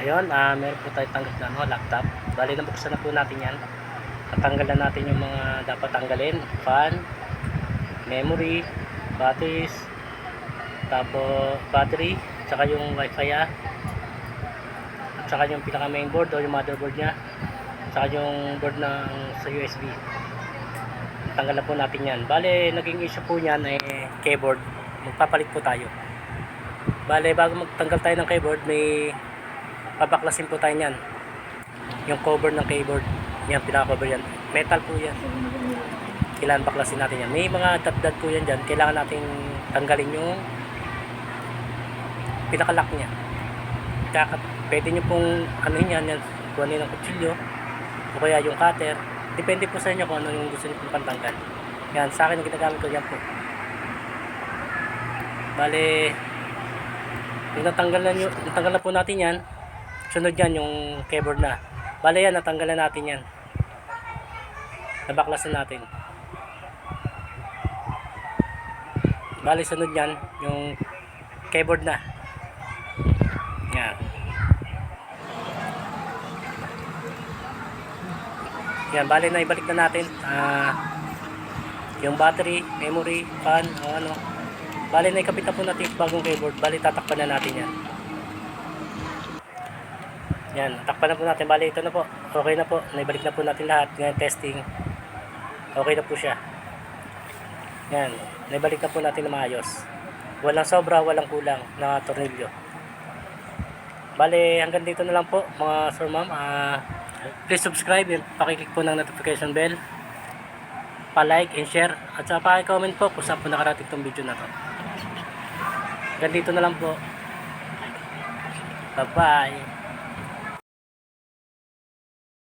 Ayun, meron po tayo tanggap na laptop. Bali, nabuksan na po natin yan. Tatanggalan natin yung mga dapat tanggalin. Fan, memory, batteries, tapos battery, tsaka yung wifi at tsaka yung pinaka mainboard o yung motherboard nya, tsaka yung board ng sa USB. Tanggalan po natin yan. Bale, naging issue po yan keyboard. Magpapalit po tayo. Bale, bago magtanggal tayo ng keyboard, may pabaklasin po tayo yan. Yung cover ng keyboard, yan, pinaka-cover yan. Metal po yan. Kailangan baklasin natin yan. May mga dot-dot po yan dyan. Kailangan natin tanggalin yung pinaka-lock nya. Kaya pwede nyo pong anuhin yan, kuhanin ng kutsilyo o kaya yung cutter. Depende po sa inyo kung ano yung gusto nyo pong pantanggal. Yan, sa akin yung ginagamit ko yan po. Bale, yung natanggal na po natin yan, sunod yan yung keyboard na. Bale yan, natanggalan natin yan. Nabaklasan natin. Bale, sunod yan yung keyboard na. Yan. Yan, bale na ibalik na natin. Yung battery, memory, fan, o ano. Bale na ikabit na po natin yung bagong keyboard. Bale, tatakpan na natin yan. Yan, takpan na po natin. Bali, ito na po. Okay na po. Naibalik na po natin lahat. Ngayon, testing. Okay na po siya. Yan, naibalik na po natin na maayos. Walang sobra, walang kulang na tornilyo. Bali, hanggang dito na lang po, mga sir, ma'am. Please subscribe and pakiclick po ng notification bell. Pa-like and share. At saka pa-comment po kung saan po nakarating itong video na to. Hanggang dito na lang po. Bye-bye.